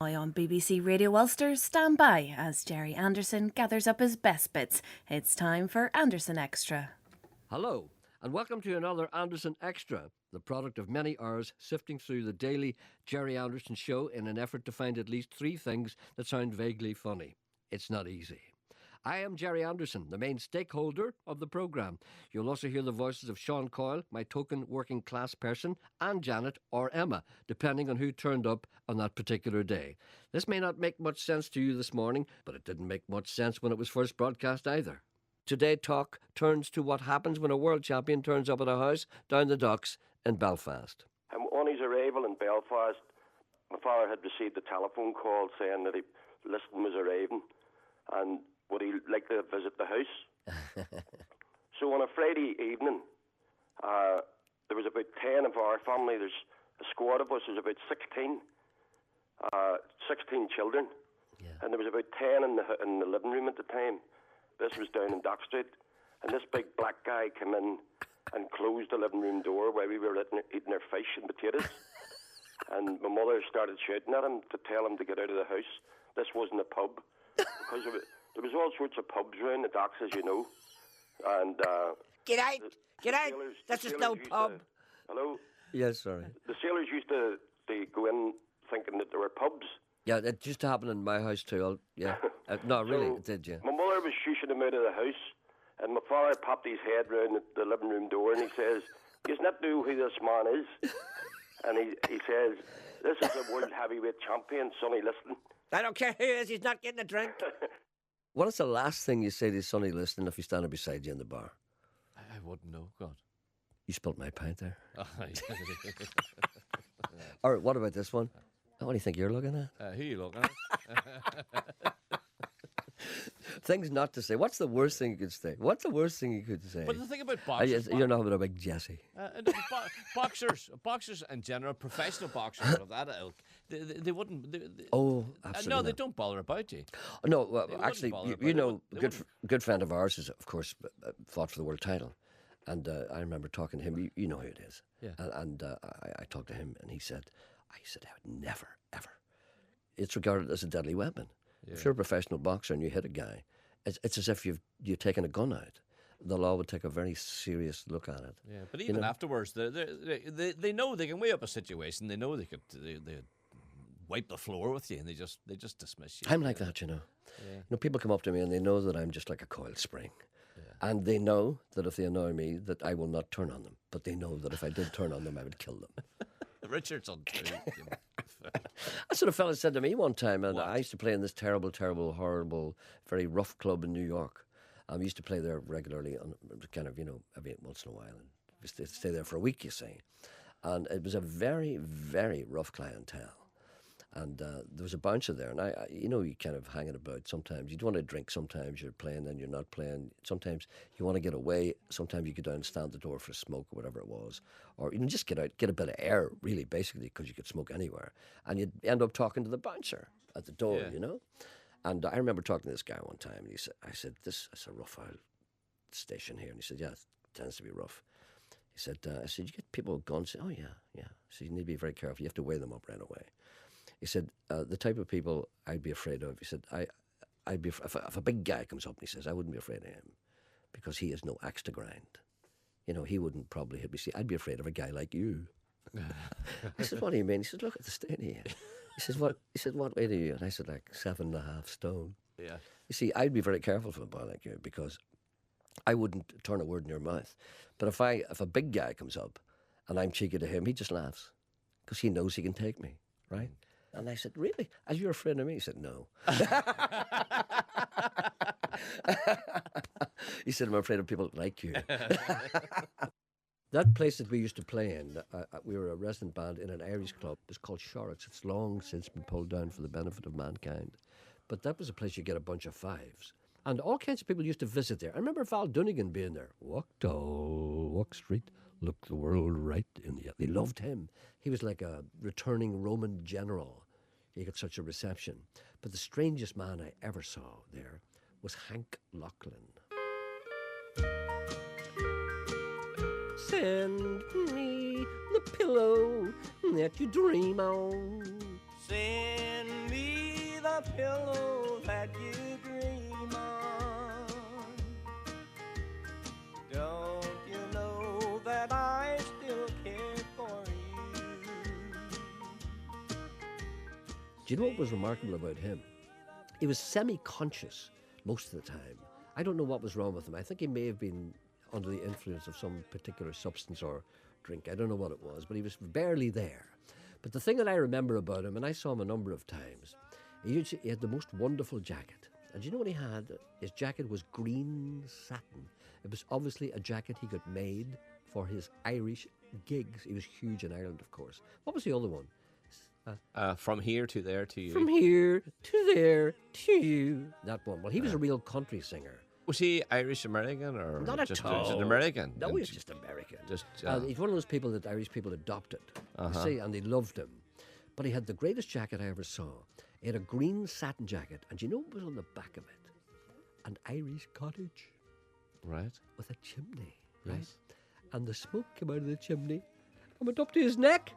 On BBC Radio Ulster, stand by as Jerry Anderson gathers up his best bits. It's time for Anderson Extra. Hello, and welcome to another Anderson Extra, the product of many hours sifting through the daily Jerry Anderson show in an effort to find at least three things that sound vaguely funny. It's not easy. I am Jerry Anderson, the main stakeholder of the programme. You'll also hear the voices of Sean Coyle, my token working class person, and Janet or Emma, depending on who turned up on that particular day. This may not make much sense to you this morning, but it didn't make much sense when it was first broadcast either. Today talk turns to what happens when a world champion turns up at a house down the docks in Belfast. And on his arrival in Belfast, my father had received a telephone call saying that Liston was arriving and would he like to visit the house? So on a Friday evening, there was about 10 of our family. There's a squad of us. There's about 16 children. Yeah. And there was about 10 in the living room at the time. This was down in Dock Street. And this big black guy came in and closed the living room door while we were eating our fish and potatoes. And my mother started shouting at him to tell him to get out of the house. This wasn't a pub. Because there was all sorts of pubs around the docks, as you know. And get out! This is no pub. Hello? Yes, sorry. The sailors used to go in thinking that there were pubs. Yeah, it used to happen in my house too. No, really, it did, yeah. My mother was shushing him out of the house, and my father popped his head round the living room door, and he says, "You not know who this man is?" And he says, "This is the world heavyweight champion, Sonny Liston." I don't care who he is, he's not getting a drink. What is the last thing you say to Sonny Liston if he's standing beside you in the bar? I wouldn't know, God. You spilt my pint there. All right, what about this one? What do you think you're looking at? Who are you looking at? Things not to say. What's the worst thing you could say? What's the worst thing you could say? But the thing about boxers... You're not having a big Jesse. Boxers in general, professional boxers of that ilk, they wouldn't... Absolutely no, they don't bother about you. No, well, actually, good friend of ours is, of course, fought for the world title. And I remember talking to him. You know who it is. Yeah. And I talked to him, and I said, I would never, ever. It's regarded as a deadly weapon. Yeah. If you're a professional boxer and you hit a guy, it's as if you've taken a gun out. The law would take a very serious look at it. Yeah, but even afterwards, they know they can weigh up a situation. They know they wipe the floor with you, and they just dismiss you. I'm like that, you know. Yeah. You know, people come up to me and they know that I'm just like a coiled spring. Yeah. And they know that if they annoy me, that I will not turn on them. But they know that if I did turn on them, I would kill them. Richardson too. That's what a fella said to me one time, and I used to play in this terrible, horrible, very rough club in New York. I used to play there regularly, kind of, every once in a while, and used to stay there for a week, you see. And it was a very, very rough clientele. And there was a bouncer there, and you kind of hanging about sometimes. You'd want to drink, sometimes you're playing and you're not playing. Sometimes you want to get away. Sometimes you go down and stand at the door for a smoke or whatever it was. Or just get out, get a bit of air, really, basically, because you could smoke anywhere. And you'd end up talking to the bouncer at the door, And I remember talking to this guy one time, and I said, this is a rough old station here. And he said, yeah, it tends to be rough. He said, I said, you get people with guns? Oh, yeah. So you need to be very careful. You have to weigh them up right away. He said, the type of people I'd be afraid of, he said, I'd be if a big guy comes up and he says, I wouldn't be afraid of him because he has no axe to grind. He wouldn't probably hit me. See, I'd be afraid of a guy like you. I said, what do you mean? He said, look at the state here. He said, what weight are you? And I said, like 7.5 stone. Yeah. You see, I'd be very careful for a boy like you because I wouldn't turn a word in your mouth. But if a big guy comes up and I'm cheeky to him, he just laughs because he knows he can take me, right? And I said, really? Are you afraid of me? He said, no. He said, I'm afraid of people like you. That place that we used to play in, we were a resident band in an Irish club. It's called Shorrock's. It's long since been pulled down for the benefit of mankind. But that was a place you get a bunch of fives. And all kinds of people used to visit there. I remember Val Dunnigan being there. Walk tall, walk straight, look the world right in the eye. They loved him. He was like a returning Roman general. He got such a reception. But the strangest man I ever saw there was Hank Lachlan. Send me the pillow that you dream on. Send me the pillow that you dream on. Don't you know that I still care for you? Do you know what was remarkable about him? He was semi-conscious most of the time. I don't know what was wrong with him. I think he may have been under the influence of some particular substance or drink. I don't know what it was, but he was barely there. But the thing that I remember about him, and I saw him a number of times, he had the most wonderful jacket. And do you know what he had? His jacket was green satin. It was obviously a jacket he got made for his Irish gigs. He was huge in Ireland, of course. What was the other one? From here to there to you. From here to there to you. That one. Well, he was a real country singer. Was he Irish American or Not at just all. an American? No, he's just American. Just he's one of those people that Irish people adopted, you see, and they loved him. But he had the greatest jacket I ever saw. He had a green satin jacket, and do you know what was on the back of it? An Irish cottage right. with a chimney, Yes. right? And the smoke came out of the chimney and went up to his neck,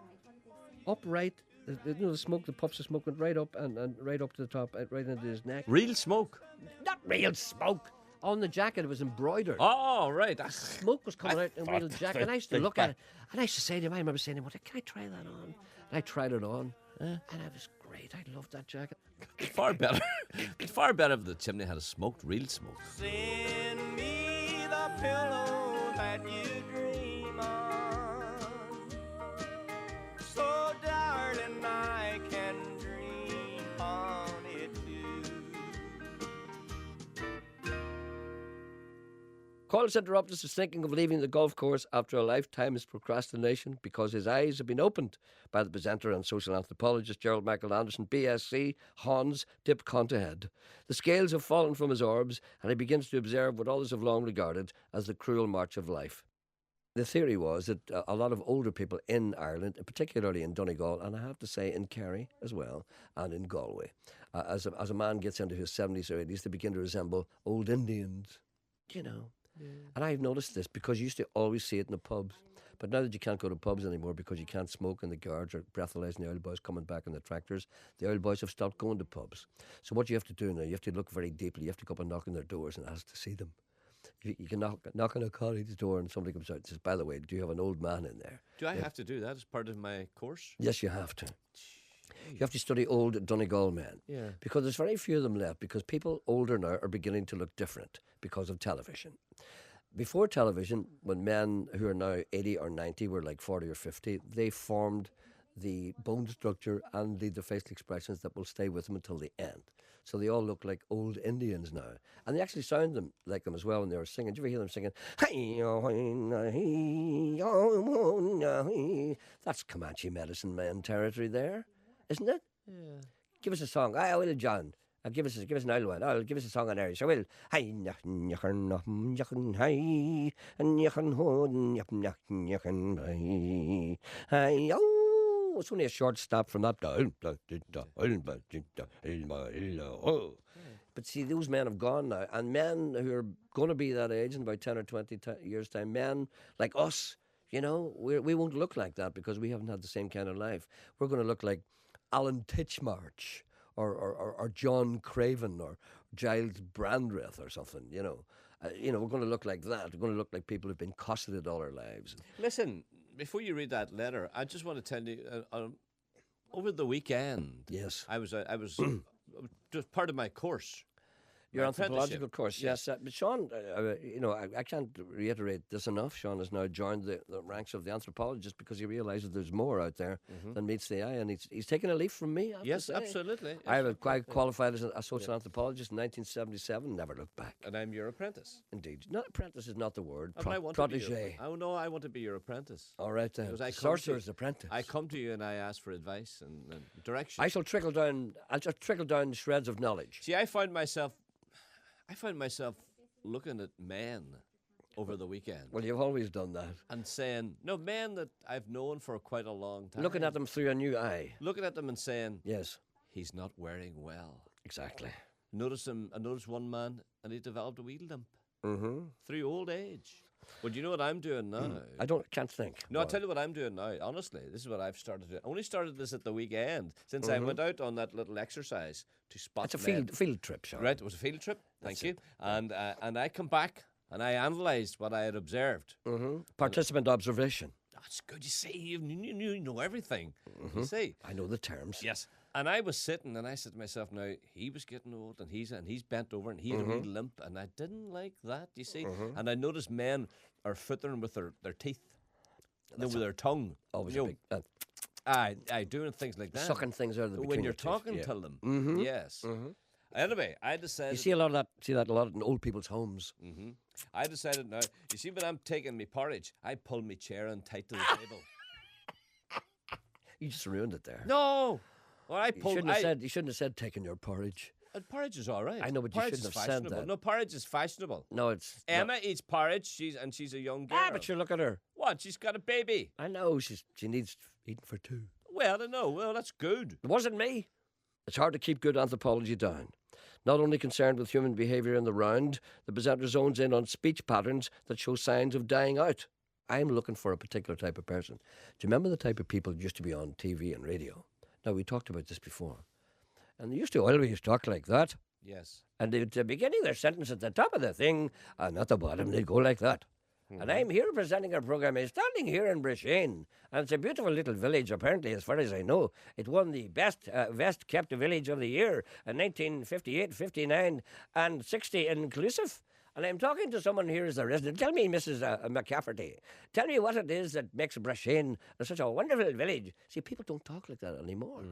upright. You know, the smoke, the puffs of smoke went right up and right up to the top, right into his neck. Real smoke. Not real smoke. On the jacket, it was embroidered. Oh, right. Smoke was coming out in a real jacket. And I used to look at it, and I used to say to him, I remember saying to him, can I try that on? And I tried it on, and it was great. I loved that jacket. Far better. Far better if the chimney had a smoked, real smoke. Send me the pillow that you dream on. So, darling, I can dream on it too. Carlos Interruptus is thinking of leaving the golf course after a lifetime's procrastination because his eyes have been opened by the presenter and social anthropologist Gerald Michael Anderson, BSc, Hans, Dip Contahead. The scales have fallen from his orbs and he begins to observe what others have long regarded as the cruel march of life. The theory was that a lot of older people in Ireland, particularly in Donegal, and I have to say in Kerry as well, and in Galway, as a man gets into his 70s or 80s, they begin to resemble old Indians, you know. Yeah. And I've noticed this because you used to always see it in the pubs. But now that you can't go to pubs anymore because you can't smoke and the guards are breathalyzing the oil boys coming back in the tractors, the oil boys have stopped going to pubs. So what you have to do now, you have to look very deeply. You have to go up and knock on their doors and ask to see them. You can knock on a colleague's door and somebody comes out and says, by the way, do you have an old man in there? Do I have to do that as part of my course? Yes, you have to. You have to study old Donegal men. Yeah. Because there's very few of them left because people older now are beginning to look different because of television. Before television, when men who are now 80 or 90 were like 40 or 50, they formed the bone structure and the facial expressions that will stay with them until the end. So they all look like old Indians now. And they actually sound like them as well when they were singing. Do you ever hear them singing? That's Comanche medicine man territory there, isn't it? Yeah. Give us a song. I will, John. Give us an old one. I'll give us a song on Irish. I will. Oh, it's only a short stop from that. But see, those men have gone now. And men who are going to be that age in about 10 or 20 years' time, men like us, you know, we won't look like that because we haven't had the same kind of life. We're going to look like Alan Titchmarsh. Or John Craven or Giles Brandreth or something, you know. We're going to look like that. We're going to look like people who've been cosseted all our lives. Listen, before you read that letter, I just want to tell you, over the weekend, yes, I was just part of my course. Your anthropological course, yes. But Sean, I can't reiterate this enough. Sean has now joined the ranks of the anthropologists because he realises there's more out there than meets the eye, and he's taken a leaf from me. Yes, absolutely. I qualified as a social anthropologist in 1977, never looked back. And I'm your apprentice. Indeed. Not apprentice is not the word. I want protege. Oh, no, I want to be your apprentice. All right, then. Sorcerer's apprentice. I come to you and I ask for advice and direction. I'll just trickle down shreds of knowledge. See, I found myself looking at men over the weekend. Well, you've always done that. And saying, no, men that I've known for quite a long time. Looking at them through a new eye. Looking at them and saying, yes, he's not wearing well. Exactly. I noticed one man, and he developed a wee limp through old age. Well, do you know what I'm doing now? Can't think. No, I'll tell you what I'm doing now. Honestly, this is what I've started doing. I only started this at the weekend since I went out on that little exercise to spot It's a field trip, Sean. Right, it was a field trip. Thank you. And I come back and I analysed what I had observed. Participant observation. That's good. You see, you know everything. You see. I know the terms. Yes. And I was sitting and I said to myself, now, he was getting old and he's bent over and he had a wee limp and I didn't like that, you see. And I noticed men are footering with their teeth, with their tongue. Always you a big... I doing things like that. Sucking things out of the between when you're your teeth, talking yeah. to them. Yes. Anyway, I decided... You see a lot of that in old people's homes. I decided now, you see when I'm taking me porridge, I pull my chair in tight to the table. You just ruined it there. No! Well, I pulled... You shouldn't have said taking your porridge. Porridge is all right. I know, but porridge you shouldn't have fashionable. said that. No, porridge is fashionable. No, it's... Emma eats porridge, she's a young girl. but you look at her. What? She's got a baby. I know, she needs eating for two. Well, I know. Well, that's good. It wasn't me. It's hard to keep good anthropology down. Not only concerned with human behaviour in the round, the presenter zones in on speech patterns that show signs of dying out. I'm looking for a particular type of person. Do you remember the type of people that used to be on TV and radio? Now, we talked about this before. And they used to always talk like that. Yes. And at the beginning, their sentence at the top of the thing, and at the bottom, they'd go like that. And I'm here presenting our programme. I'm standing here in Brisbane, and it's a beautiful little village, apparently, as far as I know. It won the best kept village of the year in 1958, 59, and 60 inclusive. And I'm talking to someone here as a resident. Tell me, Mrs. McCafferty, tell me what it is that makes Brisbane such a wonderful village. See, people don't talk like that anymore.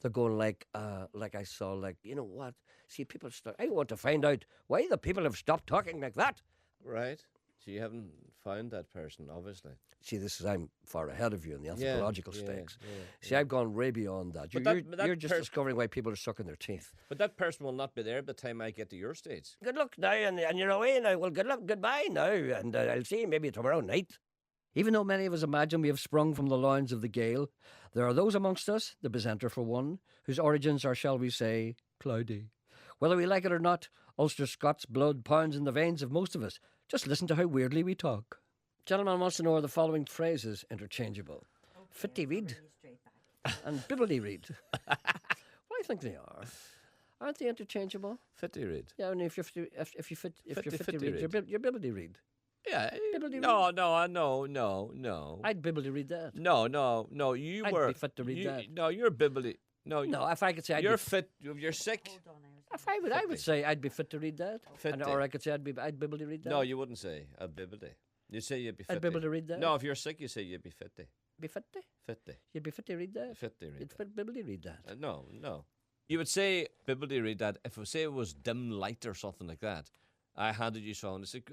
They're going like I saw, like, you know what? See, people start... I want to find out why the people have stopped talking like that. Right. So you haven't found that person, obviously. See, I'm far ahead of you in the anthropological stakes. Yeah. See, I've gone way beyond that. You're just discovering why people are sucking their teeth. But that person will not be there by the time I get to your stage. Good luck now, and you're away now. Well, good luck, goodbye now, and I'll see you maybe tomorrow night. Even though many of us imagine we have sprung from the loins of the Gael, there are those amongst us, the presenter for one, whose origins are, shall we say, cloudy. Whether we like it or not, Ulster Scots blood pounds in the veins of most of us. Just listen to how weirdly we talk. Gentleman wants to know, are the following phrases interchangeable? Fitty read and bibbly read. Well, I think they are. Aren't they interchangeable? Fitty read. Yeah, and if you're fitty read, you're bibbly read. Yeah. Bibbly No. I'd bibbly read that. No. I'd be fit to read that. No, you're bibbly. No, if I could say you're fit. You're sick. If I would say I'd be fit to read that. Or I could say I'd bibbly read that. No, you wouldn't say a bibbly. You say you'd be fit. I'd be able to read that. No, if you're sick, you say you'd be fitty. Be fitty? Fitty. You'd be fit to read that? Fitty read You'd that. bibbly read that. No. You would say bibbly read that if say it was dim light or something like that. I handed you something. I said,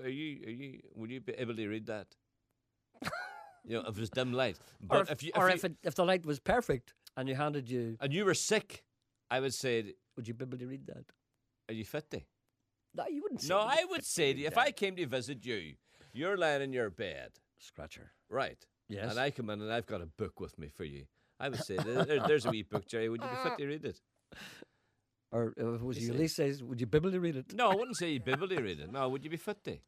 would you be able to read that? You know, if it was dim light. But if the light was perfect and you handed you... And you were sick, I would say... Would you be able to read that? Are you fitty? No, you wouldn't say... No, I would say to you, if I came to visit you, you're lying in your bed. Scratcher. Right. Yes. And I come in and I've got a book with me for you. I would say, there's a wee book, Jerry. Would you be fit to read it? Or if it was Ulysses says, would you bibbly read it? No, I wouldn't say you bibbly read it. No, would you be fitty?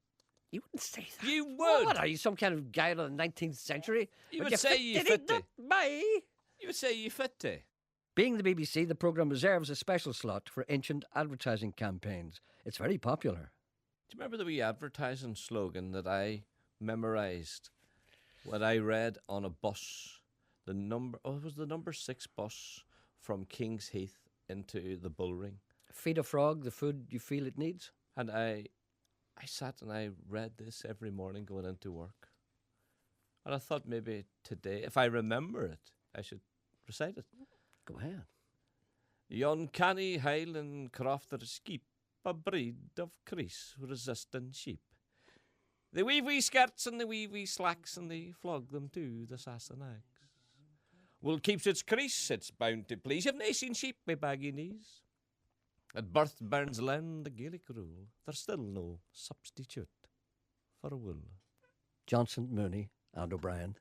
You wouldn't say that. You would. What, are you some kind of guy of the 19th century? You would say you fitty. Me? You would say you fitty. Being the BBC, the programme reserves a special slot for ancient advertising campaigns. It's very popular. Do you remember the wee advertising slogan that I memorised when I read on a bus? It was the number 6 bus from King's Heath into the Bullring. Feed a frog the food you feel it needs. And I sat and I read this every morning going into work. And I thought maybe today, if I remember it, I should recite it. Go ahead. Yon canny Highland crofters keep a breed of crease resistant sheep. They weave wee skirts and they weave wee slacks and they flog them to the Sassenachs. Wool keeps its crease, it's bound to please. You've nae seen sheep with baggy knees. At birth burns land the Gaelic rule. There's still no substitute for wool. Johnson, Mooney and O'Brien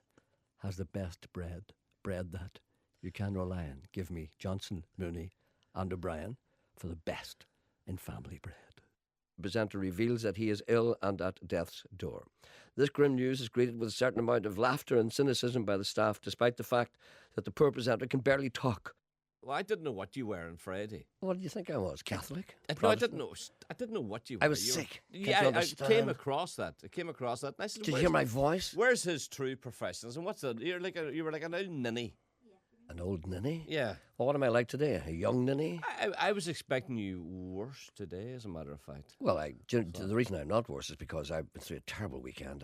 has the best bread that you can rely on. Give me Johnson, Mooney and O'Brien for the best in family bread. The presenter reveals that he is ill and at death's door. This grim news is greeted with a certain amount of laughter and cynicism by the staff, despite the fact that the poor presenter can barely talk. Well, I didn't know what you were on Friday. What do you think I was? Catholic? No, I didn't know. I didn't know what you were. I was You were- sick. Can't Yeah, you I understand? came across that. And I said, Did you "Where's hear my his- voice? Where's his true professionalism? What's that? You were like an old ninny. An old ninny? Yeah. Well, what am I like today? A young ninny? I was expecting you worse today, as a matter of fact. Well, the reason I'm not worse is because I've been through a terrible weekend.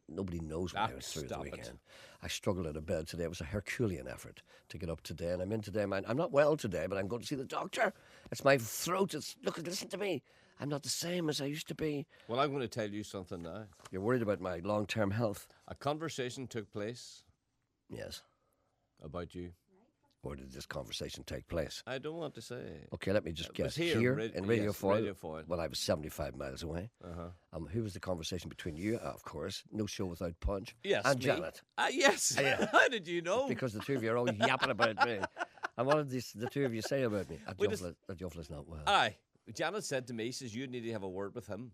Nobody knows what I was through the Stop it. weekend. I struggled out of bed today. It was a Herculean effort to get up today, and I'm in today. I'm not well today, but I'm going to see the doctor. It's my throat. Listen to me. I'm not the same as I used to be. Well, I'm going to tell you something now. You're worried about my long-term health. A conversation took place Yes. about you. Where did this conversation take place? I don't want to say. Okay, let me just It guess. was here, in Radio yes, Foil. Radio Foil. Well, I was 75 miles away. Who was the conversation between you? Of course, no show without punch. Yes, and me. Janet. Yes. How did you know? Because the two of you are all yapping about me. And what did the two of you say about me? That Joffle's not well. Aye. Janet said to me, says, you need to have a word with him.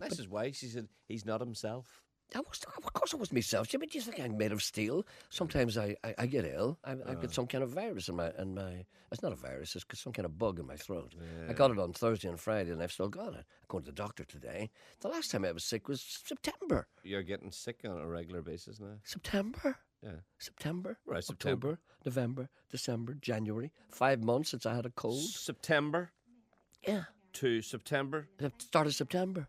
I says, why? She said, he's not himself. Of course I was myself. Do you think I'm made of steel? Sometimes I get ill. I get some kind of virus in my. It's not a virus. It's some kind of bug in my throat. I got it on Thursday and Friday, and I've still got it. I'm going to the doctor today. The last time I was sick was September. You're getting sick on a regular basis now. September. Yeah. September. Right, September. October, November, December, January. 5 months since I had a cold. September Yeah. to September. Start of September.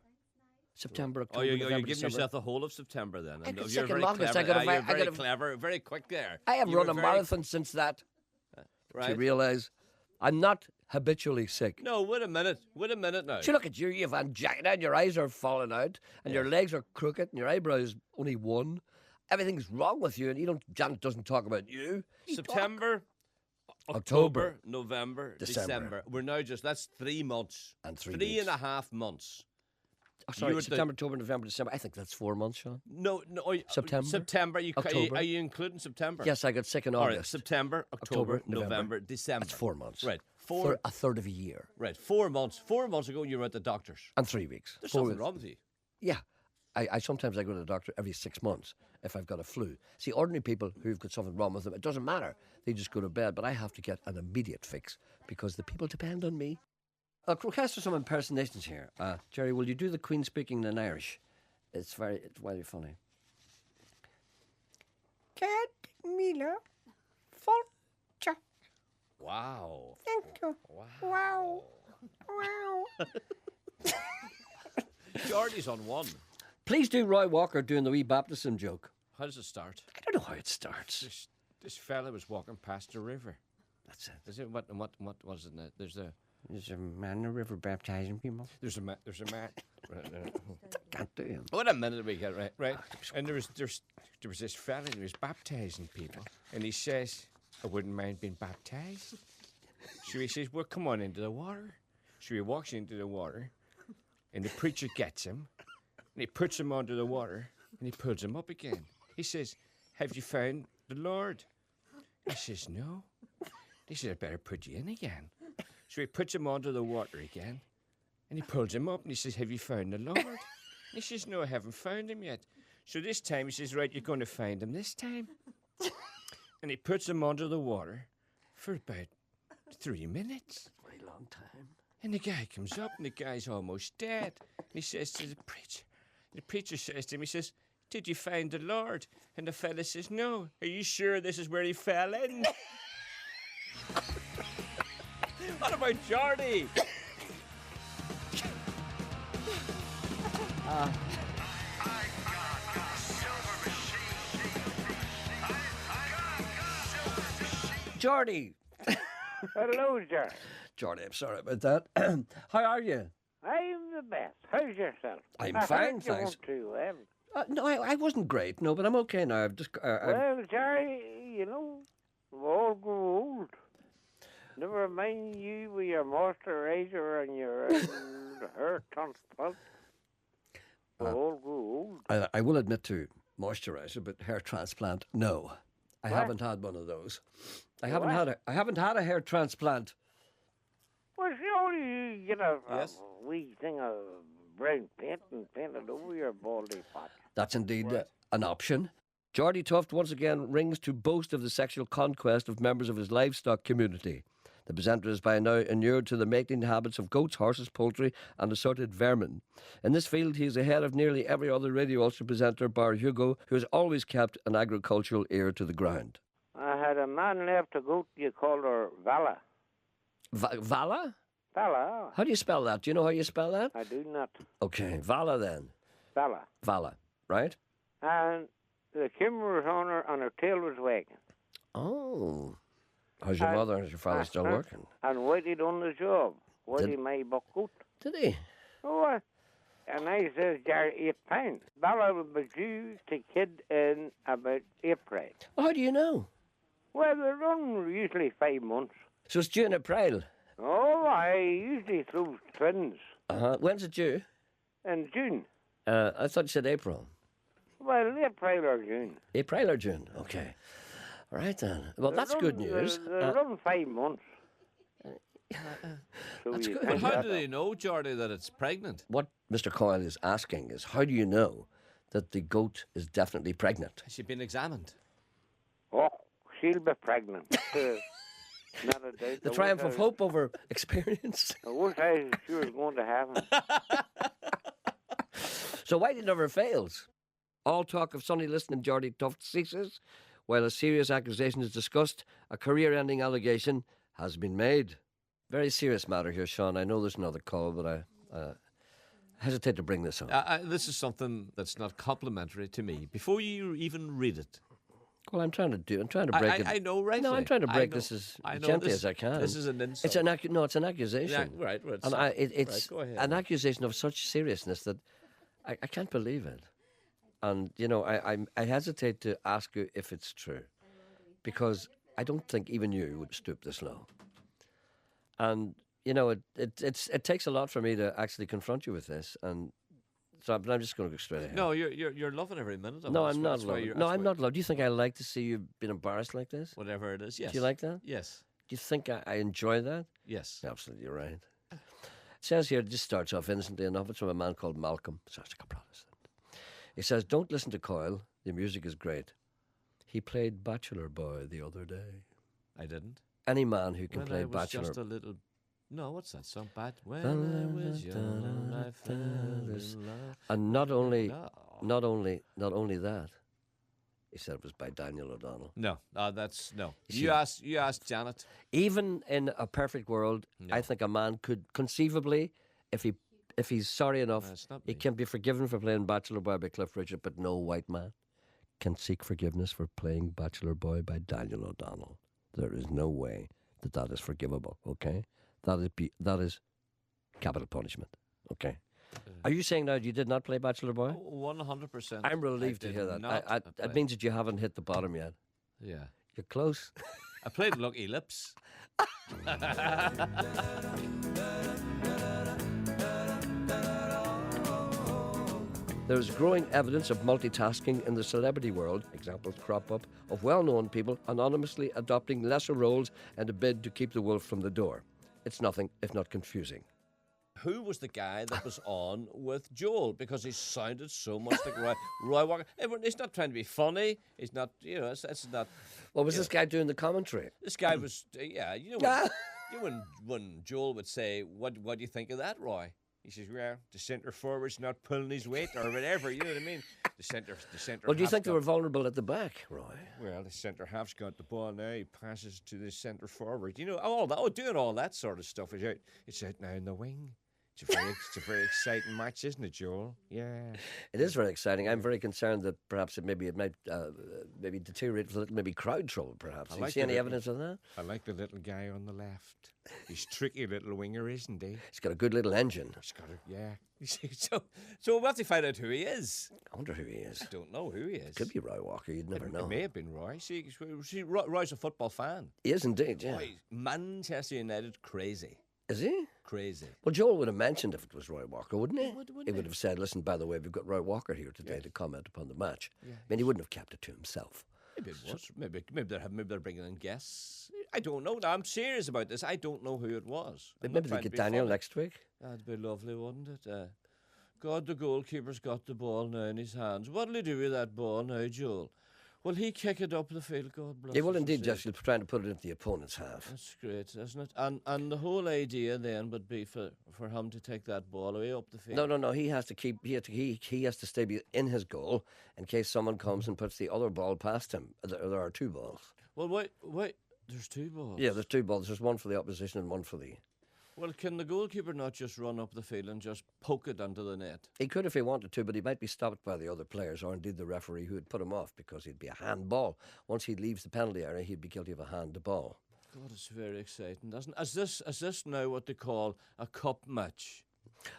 September, October, Oh, you're November, giving December. yourself the whole of September then. I And could you're take very in August. clever. I You're got very a- clever, very quick there. I have You were run a very- marathon since that. Right. To realise I'm not habitually sick. No, wait a minute now. See, look at you. You've angina and your eyes are falling out and your legs are crooked and your eyebrows only one. Everything's wrong with you and Janet doesn't talk about you. September, October, October, November, December. December. We're now that's 3 months. And 3 Three weeks. and a half months. Oh, sorry, were the- September, October, November, December. I think that's 4 months, Sean. No. September, September. October. Are you including September? Yes, I got sick in All right. August. September, October, November. November, December. That's 4 months. Right. For a third of a year. Right. 4 months. 4 months ago, you were at the doctor's. And 3 weeks. There's 4 something weeks. wrong with you. Yeah. I sometimes I go to the doctor every 6 months if I've got a flu. See, ordinary people who've got something wrong with them, it doesn't matter. They just go to bed. But I have to get an immediate fix because the people depend on me. Request for some impersonations here. Jerry, will you do the Queen speaking in Irish? It's very funny. Cat Miller. Fulcher. Wow. Thank you. Wow. Wow. Jordy's on one. Please do Roy Walker doing the wee baptism joke. How does it start? I don't know how it starts. This fella was walking past a river. That's it. Is it what was it now? There's a man in the river baptizing people. a man. Can't do him. What a minute we get right. And there was this fella who was baptizing people, and he says, "I wouldn't mind being baptized." So he says, "Well, come on into the water." So he walks into the water, and the preacher gets him, and he puts him under the water, and he pulls him up again. He says, "Have you found the Lord?" He says, "No." He said, "I better put you in again." So he puts him under the water again, and he pulls him up, and he says, "Have you found the Lord?" And he says, "No, I haven't found him yet." So this time he says, "Right, you're going to find him this time." And he puts him under the water for about 3 minutes. Very long time. And the guy comes up, and the guy's almost dead. And he says to the preacher says to him, he says, "Did you find the Lord?" And the fella says, "No. Are you sure this is where he fell in?" What about Jordy? Jordy. Hello, sir. Jordy, I'm sorry about that. How are you? I'm the best. How's yourself? I'm I fine, heard you thanks. weren't too well. No, I wasn't great, no, but I'm okay now. I've just... Well, Jerry, you know, we all grow old. Never mind you with your moisturizer and your hair transplant. We all grow old. I will admit to moisturiser, but hair transplant, no. I haven't had one of those. I haven't had a hair transplant. Well, Well, surely you get a Yes. wee thing of brown paint and paint it over your baldy pot. That's indeed an option. Jordy Tuft once again rings to boast of the sexual conquest of members of his livestock community. The presenter is by now inured to the mating habits of goats, horses, poultry and assorted vermin. In this field he is ahead of nearly every other Radio Ulster presenter bar Hugo, who has always kept an agricultural ear to the ground. I had a man left a goat, you called her Vala. Vala? Vala? How do you spell that? Do you know how you spell that? I do not. Okay, Vala then. Vala. Vala, right? And the camera was on her and her tail was wagging. Oh. How's your mother? Is your father still working? And Whitey done the job. Whitey my buck goat. Did he? Oh, and I says, Jerry, £8. Vala will be due to kid in about April. How do you know? Well, they run usually 5 months. So it's due in April. Oh, I usually throw twins When's it due? in June. I thought you said April. Well, April or June. April or June? Okay. All right then. Well, They that's run- good news. They run 5 months. So That's you good. But think how that do they know, Jordy, that it's pregnant? What Mr. Coyle is asking is, how do you know that the goat is definitely pregnant? Has she been examined? Oh, she'll be pregnant. Not a doubt. The triumph of hope over experience. I wish I sure was going to happen. So Whitey never fails. All talk of Sunday listening Jordy Tuft ceases, while a serious accusation is discussed. A career-ending allegation has been made. Very serious matter here, Sean. I know there's another call, but I hesitate to bring this up. This is something that's not complimentary to me. Before you even read it, Well, I'm trying to break it. I know, right? No, I'm trying to break know- this as I know gently this- as I can. This is an insult. It's an it's an accusation. Yeah, right. And it's go ahead. an accusation of such seriousness that I can't believe it. And, you know, I hesitate to ask you if it's true, because I don't think even you would stoop this low. And, you know, it takes a lot for me to actually confront you with this. And so but I'm just going to go straight ahead. No, you're loving every minute of it. No, That's I'm why- not that's why loving. you're- No, that's I'm why- not loved. Do you think I like to see you being embarrassed like this? Whatever it is, yes. Do you like that? Yes. Do you think I enjoy that? Yes. Absolutely right. It says here, it just starts off innocently enough. It's from a man called Malcolm. Sounds like a Protestant. He says, don't listen to Coyle. The music is great. He played Bachelor Boy the other day. I didn't. Any man who can When play I was Bachelor... just a little... No, what's that song? When I was young, I fell in love. And not only No. that, he said it was by Daniel O'Donnell. No, that's no. see- You asked Janet. Even in a perfect world, I think a man could conceivably, if he's sorry enough, It's not he me. can be forgiven for playing Bachelor Boy by Cliff Richard, but no white man can seek forgiveness for playing Bachelor Boy by Daniel O'Donnell. There is no way that is forgivable, okay? That is capital punishment, okay? Are you saying now you did not play Bachelor Boy? 100%. I'm relieved to hear that. It means that you haven't hit the bottom yet. Yeah. You're close. I played Lucky Lips. There is growing evidence of multitasking in the celebrity world. Examples crop up of well-known people anonymously adopting lesser roles in a bid to keep the wolf from the door. It's nothing if not confusing. Who was the guy that was on with Joel? Because he sounded so much like Roy Walker. He's not trying to be funny. He's not, it's not. What was this guy doing the commentary? This guy was, when Joel would say, what do you think of that, Roy? He says, well, the centre forward's not pulling his weight or whatever, you know what I mean? The centre Well, do you half's think they got- were vulnerable at the back, Roy? Well, the centre half's got the ball now. He passes to the centre forward. You know, all that. Doing all that sort of stuff is out. It's out now in the wing. It's a very exciting match, isn't it, Joel? Yeah. It is very exciting. I'm very concerned that perhaps it might deteriorate for maybe crowd trouble, perhaps. I Do you like see the any little- evidence of that? I like the little guy on the left. He's tricky little winger, isn't he? He's got a good little engine. He's got a, yeah. You see, so we'll have to find out who he is. I wonder who he is. I don't know who he is. Could be Roy Walker. You'd never It know. may have been Roy. See, Roy's a football fan. He is indeed, yeah. Roy, Manchester United, crazy. Is he? Crazy. Well, Joel would have mentioned if it was Roy Walker, wouldn't he? Wouldn't He he? would have said, listen, by the way, we've got Roy Walker here today to comment upon the match. I mean, he wouldn't have kept it to himself. Maybe it was. Maybe they're bringing in guests. I don't know. I'm serious about this. I don't know who it was. Maybe they get Daniel next week. That'd be lovely, wouldn't it? God, the goalkeeper's got the ball now in his hands. What'll he do with that ball now, Joel? Will he kick it up the field? God bless. He will indeed, Jeff. He'll trying to put it into the opponent's half. That's great, isn't it? And the whole idea then would be for him to take that ball away up the field. No. He has to keep. He has to stay in his goal in case someone comes and puts the other ball past him. There are 2 balls. Well, wait. There's 2 balls. Yeah, there's 2 balls. There's one for the opposition and one for the. Well, can the goalkeeper not just run up the field and just poke it into the net? He could if he wanted to, but he might be stopped by the other players or indeed the referee who would put him off because he'd be a handball. Once he leaves the penalty area, he'd be guilty of a handball. God, it's very exciting, doesn't it? Is this now what they call a cup match?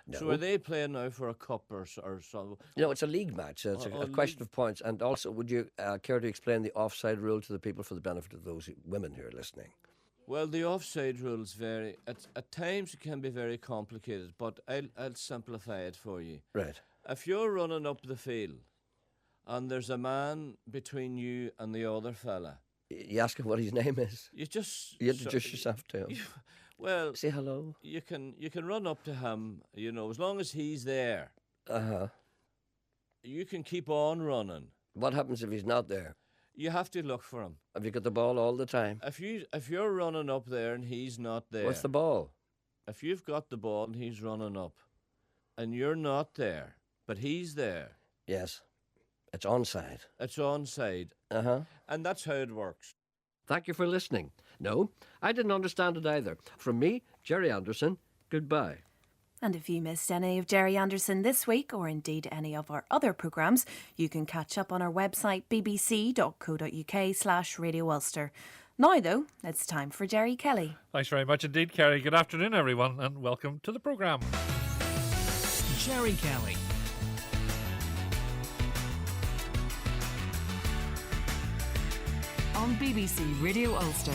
No. So are they playing now for a cup or something? No, it's a league match. So it's a question of points. And also, would you care to explain the offside rule to the people for the benefit of those women who are listening? Well, the offside rules vary. At times it can be very complicated, but I'll simplify it for you. Right. If you're running up the field and there's a man between you and the other fella, you ask him what his name is. You introduce yourself to him. Well, say hello. You can run up to him, as long as he's there. You can keep on running. What happens if he's not there? You have to look for him. Have you got the ball all the time? If you're running up there and he's not there. What's the ball? If you've got the ball and he's running up, and you're not there, but he's there. Yes, it's onside. It's onside. And that's how it works. Thank you for listening. No, I didn't understand it either. From me, Jerry Anderson, goodbye. And if you missed any of Jerry Anderson this week, or indeed any of our other programmes, you can catch up on our website bbc.co.uk/Radio Ulster. Now, though, it's time for Jerry Kelly. Thanks very much indeed, Kerry. Good afternoon, everyone, and welcome to the programme. Jerry Kelly. On BBC Radio Ulster.